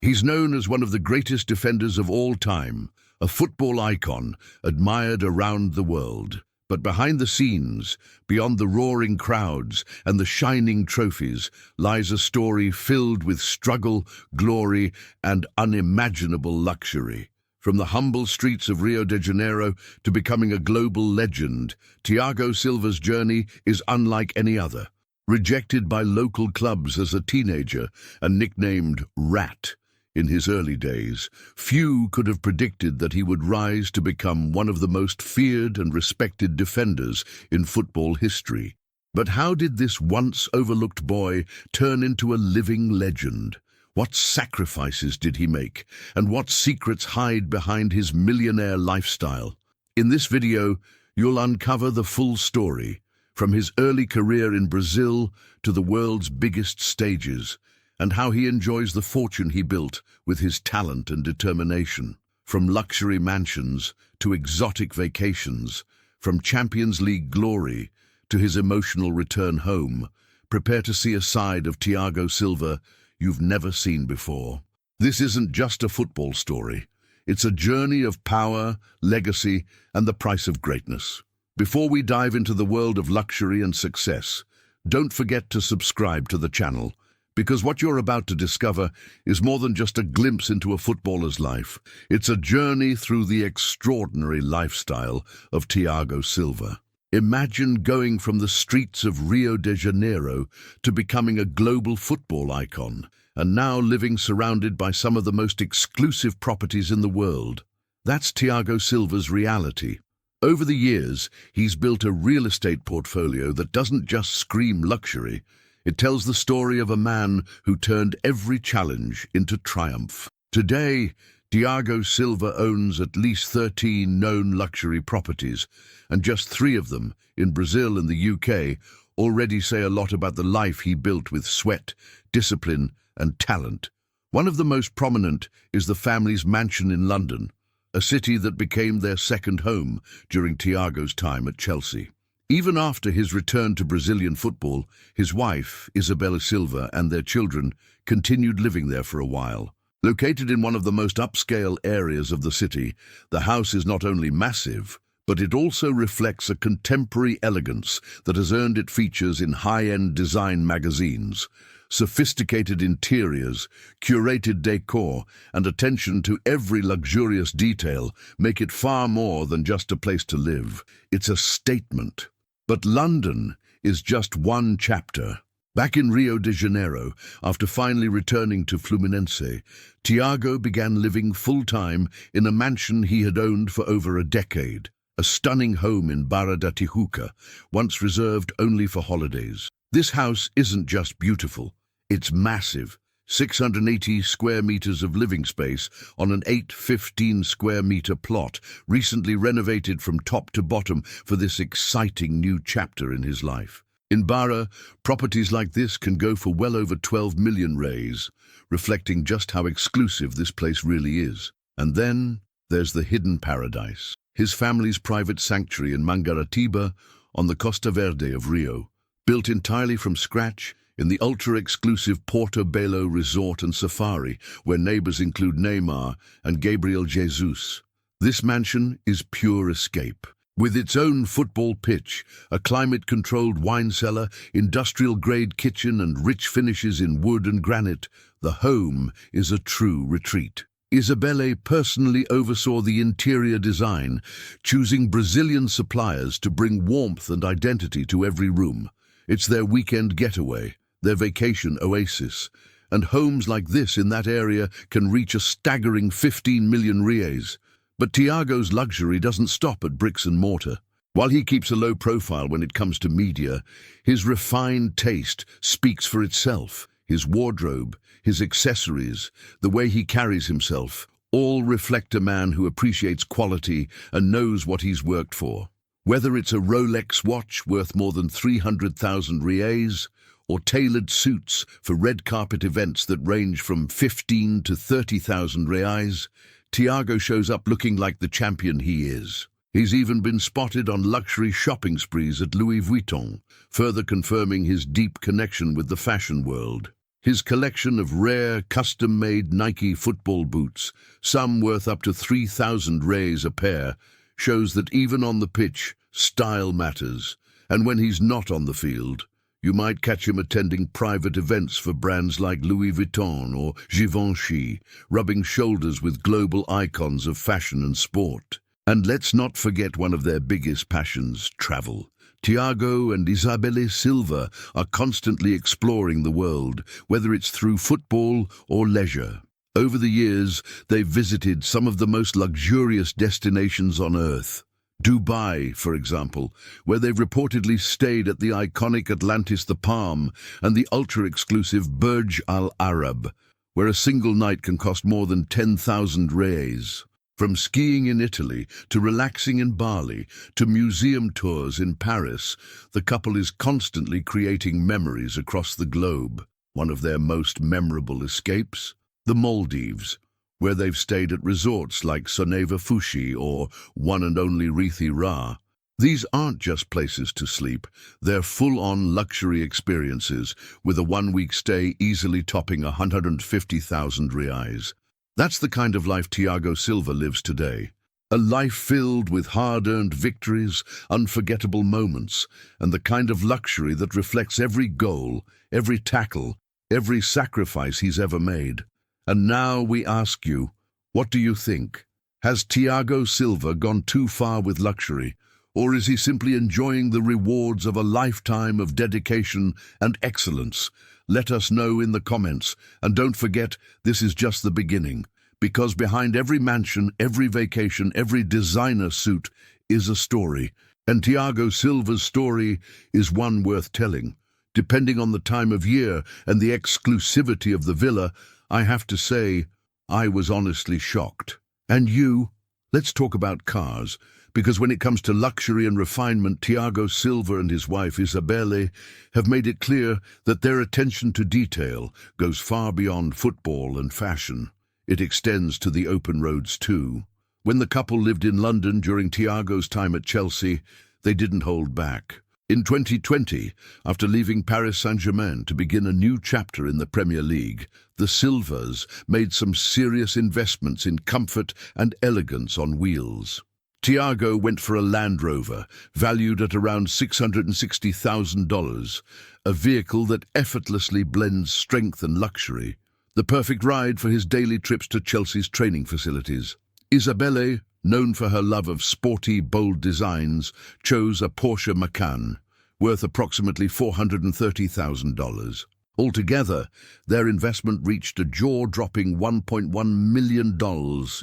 He's known as one of the greatest defenders of all time, a football icon admired around the world. But behind the scenes, beyond the roaring crowds and the shining trophies, lies a story filled with struggle, glory, and unimaginable luxury. From the humble streets of Rio de Janeiro to becoming a global legend, Thiago Silva's journey is unlike any other. Rejected by local clubs as a teenager and nicknamed Rat in his early days, few could have predicted that he would rise to become one of the most feared and respected defenders in football history. But how did this once overlooked boy turn into a living legend? What sacrifices did he make, and what secrets hide behind his millionaire lifestyle? In this video, you'll uncover the full story, from his early career in Brazil to the world's biggest stages, and how he enjoys the fortune he built with his talent and determination. From luxury mansions to exotic vacations, from Champions League glory to his emotional return home, prepare to see a side of Thiago Silva you've never seen before. This isn't just a football story. It's a journey of power, legacy, and the price of greatness. Before we dive into the world of luxury and success, don't forget to subscribe to the channel, because what you're about to discover is more than just a glimpse into a footballer's life. It's a journey through the extraordinary lifestyle of Thiago Silva. Imagine going from the streets of Rio de Janeiro to becoming a global football icon, and now living surrounded by some of the most exclusive properties in the world. That's Thiago Silva's reality. Over the years, he's built a real estate portfolio that doesn't just scream luxury. It tells the story of a man who turned every challenge into triumph. Today, Thiago Silva owns at least 13 known luxury properties, and just 3 of them, in Brazil and the UK, already say a lot about the life he built with sweat, discipline, and talent. One of the most prominent is the family's mansion in London, a city that became their second home during Thiago's time at Chelsea. Even after his return to Brazilian football, his wife, Isabele Silva, and their children continued living there for a while. Located in one of the most upscale areas of the city, the house is not only massive, but it also reflects a contemporary elegance that has earned it features in high-end design magazines. Sophisticated interiors, curated decor, and attention to every luxurious detail make it far more than just a place to live. It's a statement. But London is just one chapter. Back in Rio de Janeiro, after finally returning to Fluminense, Thiago began living full-time in a mansion he had owned for over a decade, a stunning home in Barra da Tijuca, once reserved only for holidays. This house isn't just beautiful, it's massive. 680 square meters of living space on an 815 square meter plot, recently renovated from top to bottom for this exciting new chapter in his life. In Barra, properties like this can go for well over 12 million reais, reflecting just how exclusive this place really is. And then there's the hidden paradise, his family's private sanctuary in Mangaratiba on the Costa Verde of Rio. Built entirely from scratch, in the ultra-exclusive Porto Belo Resort and Safari, where neighbors include Neymar and Gabriel Jesus. This mansion is pure escape. With its own football pitch, a climate-controlled wine cellar, industrial-grade kitchen and rich finishes in wood and granite, the home is a true retreat. Isabele personally oversaw the interior design, choosing Brazilian suppliers to bring warmth and identity to every room. It's their weekend getaway, their vacation oasis, and homes like this in that area can reach a staggering 15 million reais. But Thiago's luxury doesn't stop at bricks and mortar. While he keeps a low profile when it comes to media, his refined taste speaks for itself. His wardrobe, his accessories, the way he carries himself, all reflect a man who appreciates quality and knows what he's worked for. Whether it's a Rolex watch worth more than 300,000 reais, or tailored suits for red carpet events that range from 15 to 30,000 reais, Thiago shows up looking like the champion he is. He's even been spotted on luxury shopping sprees at Louis Vuitton, further confirming his deep connection with the fashion world. His collection of rare, custom-made Nike football boots, some worth up to 3,000 reais a pair, shows that even on the pitch, style matters. And when he's not on the field, you might catch him attending private events for brands like Louis Vuitton or Givenchy, rubbing shoulders with global icons of fashion and sport. And let's not forget one of their biggest passions, travel. Thiago and Isabele Silva are constantly exploring the world, whether it's through football or leisure. Over the years, they've visited some of the most luxurious destinations on Earth. Dubai, for example, where they've reportedly stayed at the iconic Atlantis the Palm and the ultra-exclusive Burj Al Arab, where a single night can cost more than 10,000 reais. From skiing in Italy to relaxing in Bali to museum tours in Paris, the couple is constantly creating memories across the globe. One of their most memorable escapes? The Maldives, where they've stayed at resorts like Soneva Fushi or One and Only Rithi Ra. These aren't just places to sleep, they're full-on luxury experiences, with a one-week stay easily topping 150,000 reais. That's the kind of life Thiago Silva lives today. A life filled with hard-earned victories, unforgettable moments, and the kind of luxury that reflects every goal, every tackle, every sacrifice he's ever made. And now we ask you, what do you think? Has Thiago Silva gone too far with luxury, or is he simply enjoying the rewards of a lifetime of dedication and excellence? Let us know in the comments, and don't forget, this is just the beginning, because behind every mansion, every vacation, every designer suit is a story, and Thiago Silva's story is one worth telling. Depending on the time of year and the exclusivity of the villa, I have to say, I was honestly shocked. And you? Let's talk about cars, because when it comes to luxury and refinement, Thiago Silva and his wife Isabele have made it clear that their attention to detail goes far beyond football and fashion. It extends to the open roads too. When the couple lived in London during Thiago's time at Chelsea, they didn't hold back. In 2020, after leaving Paris Saint-Germain to begin a new chapter in the Premier League, the Silvas made some serious investments in comfort and elegance on wheels. Thiago went for a Land Rover, valued at around $660,000, a vehicle that effortlessly blends strength and luxury, the perfect ride for his daily trips to Chelsea's training facilities. Isabele, known for her love of sporty, bold designs, chose a Porsche Macan, worth approximately $430,000. Altogether, their investment reached a jaw-dropping $1.1 million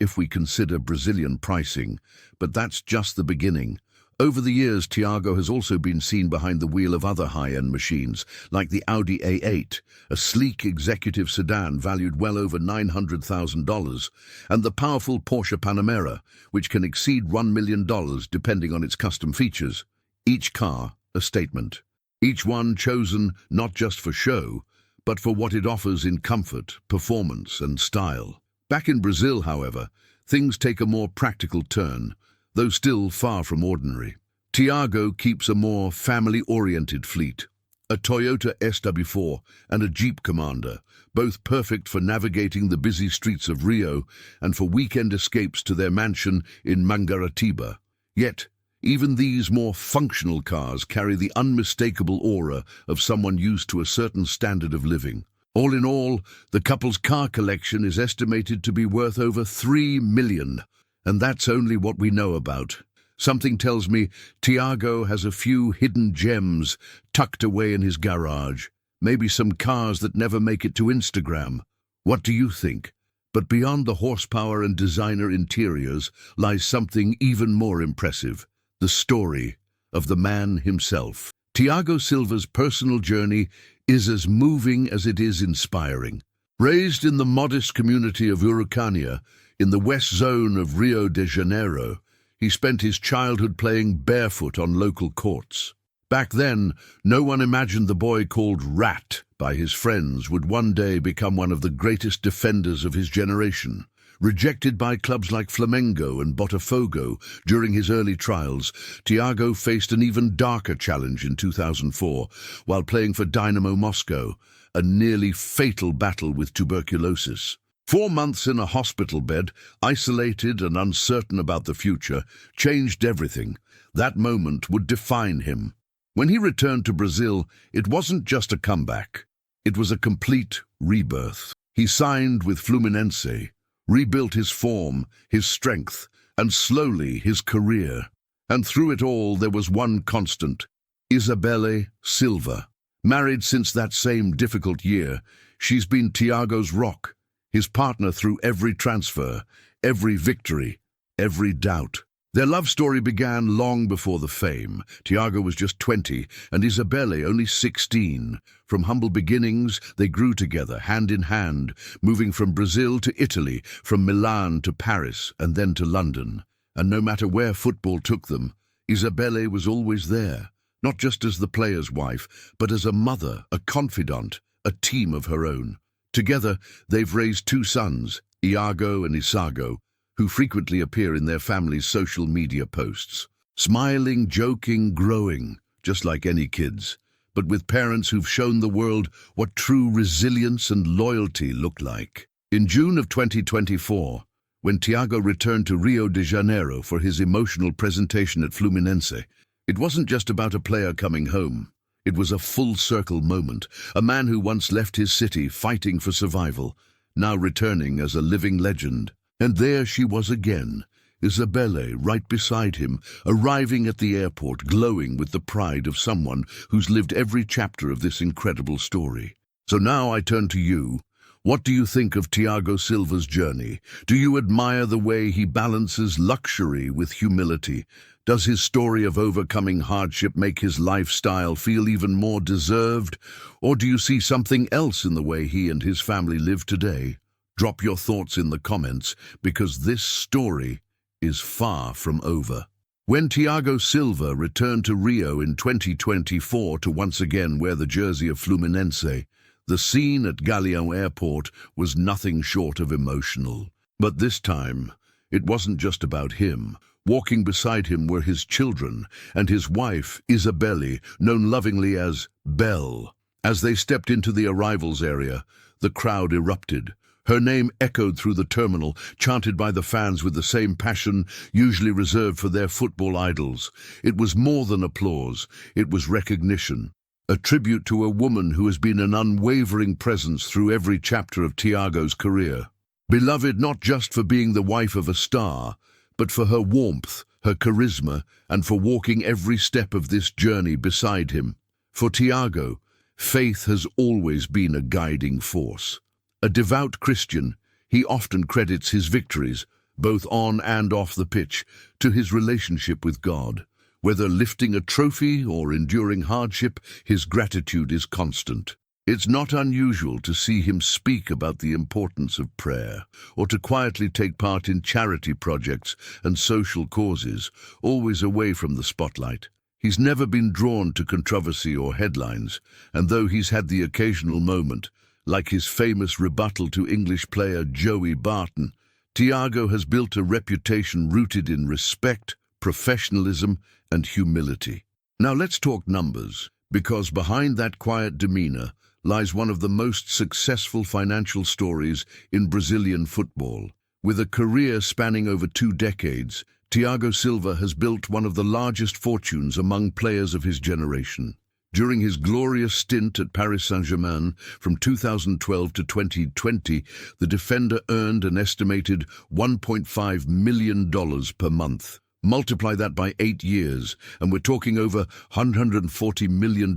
if we consider Brazilian pricing, but that's just the beginning. Over the years, Thiago has also been seen behind the wheel of other high-end machines, like the Audi A8, a sleek executive sedan valued well over $900,000, and the powerful Porsche Panamera, which can exceed $1 million depending on its custom features. Each car, a statement. Each one chosen not just for show, but for what it offers in comfort, performance, and style. Back in Brazil, however, things take a more practical turn, though still far from ordinary. Thiago keeps a more family-oriented fleet, a Toyota SW4 and a Jeep Commander, both perfect for navigating the busy streets of Rio and for weekend escapes to their mansion in Mangaratiba. Yet, even these more functional cars carry the unmistakable aura of someone used to a certain standard of living. All in all, the couple's car collection is estimated to be worth over $3 million. And that's only what we know about. Something tells me Thiago has a few hidden gems tucked away in his garage. Maybe some cars that never make it to Instagram. What do you think? But beyond the horsepower and designer interiors lies something even more impressive. The story of the man himself. Thiago Silva's personal journey is as moving as it is inspiring. Raised in the modest community of Urucânia, in the west zone of Rio de Janeiro, he spent his childhood playing barefoot on local courts. Back then, no one imagined the boy called Rat by his friends would one day become one of the greatest defenders of his generation. Rejected by clubs like Flamengo and Botafogo during his early trials, Thiago faced an even darker challenge in 2004 while playing for Dynamo Moscow, a nearly fatal battle with tuberculosis. 4 months in a hospital bed, isolated and uncertain about the future, changed everything. That moment would define him. When he returned to Brazil, it wasn't just a comeback. It was a complete rebirth. He signed with Fluminense, rebuilt his form, his strength, and slowly his career. And through it all there was one constant: Isabele Silva. Married since that same difficult year, she's been Thiago's rock, his partner through every transfer, every victory, every doubt. Their love story began long before the fame. Thiago was just 20 and Isabele only 16. From humble beginnings, they grew together, hand in hand, moving from Brazil to Italy, from Milan to Paris, and then to London. And no matter where football took them, Isabele was always there, not just as the player's wife, but as a mother, a confidant, a team of her own. Together, they've raised 2 sons, Iago and Isago, who frequently appear in their family's social media posts. Smiling, joking, growing, just like any kids, but with parents who've shown the world what true resilience and loyalty look like. In June of 2024, when Thiago returned to Rio de Janeiro for his emotional presentation at Fluminense, it wasn't just about a player coming home. It was a full-circle moment. A man who once left his city fighting for survival, now returning as a living legend. And there she was again, Isabele right beside him, arriving at the airport, glowing with the pride of someone who's lived every chapter of this incredible story. So now I turn to you. What do you think of Thiago Silva's journey? Do you admire the way he balances luxury with humility? Does his story of overcoming hardship make his lifestyle feel even more deserved? Or do you see something else in the way he and his family live today? Drop your thoughts in the comments, because this story is far from over. When Thiago Silva returned to Rio in 2024 to once again wear the jersey of Fluminense, the scene at Galeão Airport was nothing short of emotional. But this time, it wasn't just about him. Walking beside him were his children and his wife, Isabele, known lovingly as Belle. As they stepped into the arrivals area, the crowd erupted. Her name echoed through the terminal, chanted by the fans with the same passion usually reserved for their football idols. It was more than applause, it was recognition. A tribute to a woman who has been an unwavering presence through every chapter of Thiago's career. Beloved not just for being the wife of a star, but for her warmth, her charisma, and for walking every step of this journey beside him. For Thiago, faith has always been a guiding force. A devout Christian, he often credits his victories, both on and off the pitch, to his relationship with God. Whether lifting a trophy or enduring hardship, his gratitude is constant. It's not unusual to see him speak about the importance of prayer, or to quietly take part in charity projects and social causes, always away from the spotlight. He's never been drawn to controversy or headlines, and though he's had the occasional moment, like his famous rebuttal to English player Joey Barton, Thiago has built a reputation rooted in respect, professionalism, and humility. Now let's talk numbers, because behind that quiet demeanor lies one of the most successful financial stories in Brazilian football. With a career spanning over 2 decades, Thiago Silva has built one of the largest fortunes among players of his generation. During his glorious stint at Paris Saint-Germain from 2012 to 2020, the defender earned an estimated $1.5 million per month. Multiply that by 8 years, and we're talking over $140 million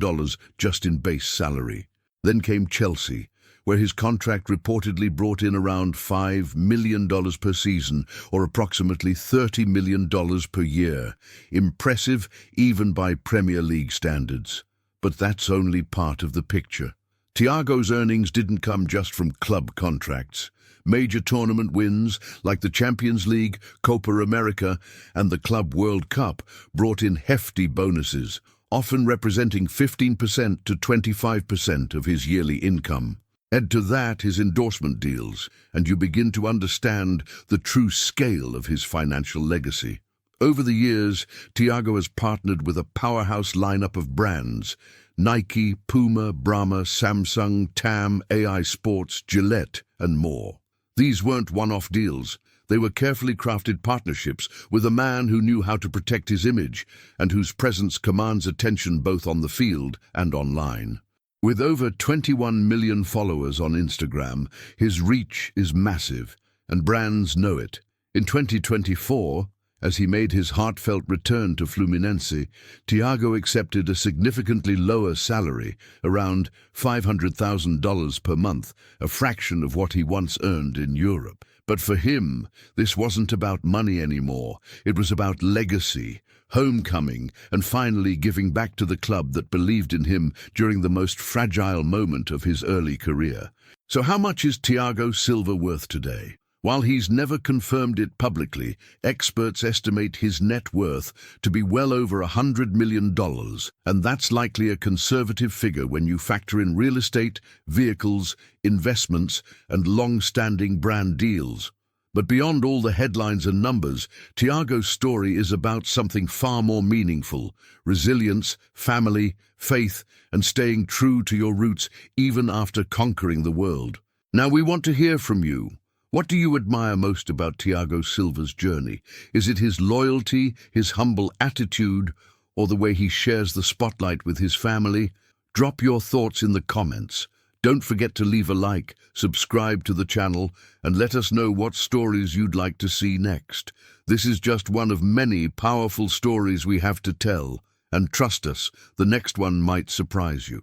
just in base salary. Then came Chelsea, where his contract reportedly brought in around $5 million per season, or approximately $30 million per year. Impressive even by Premier League standards. But that's only part of the picture. Thiago's earnings didn't come just from club contracts. Major tournament wins, like the Champions League, Copa America, and the Club World Cup, brought in hefty bonuses, often representing 15% to 25% of his yearly income. Add to that his endorsement deals, and you begin to understand the true scale of his financial legacy. Over the years, Thiago has partnered with a powerhouse lineup of brands, Nike, Puma, Brahma, Samsung, TAM, AI Sports, Gillette, and more. These weren't one-off deals. They were carefully crafted partnerships with a man who knew how to protect his image and whose presence commands attention both on the field and online. With over 21 million followers on Instagram, his reach is massive, and brands know it. In 2024, as he made his heartfelt return to Fluminense, Thiago accepted a significantly lower salary, around $500,000 per month, a fraction of what he once earned in Europe. But for him, this wasn't about money anymore. It was about legacy, homecoming, and finally giving back to the club that believed in him during the most fragile moment of his early career. So how much is Thiago Silva worth today? While he's never confirmed it publicly, experts estimate his net worth to be well over $100 million, and that's likely a conservative figure when you factor in real estate, vehicles, investments, and long-standing brand deals. But beyond all the headlines and numbers, Thiago's story is about something far more meaningful: resilience, family, faith, and staying true to your roots even after conquering the world. Now we want to hear from you. What do you admire most about Thiago Silva's journey? Is it his loyalty, his humble attitude, or the way he shares the spotlight with his family? Drop your thoughts in the comments. Don't forget to leave a like, subscribe to the channel, and let us know what stories you'd like to see next. This is just one of many powerful stories we have to tell, and trust us, the next one might surprise you.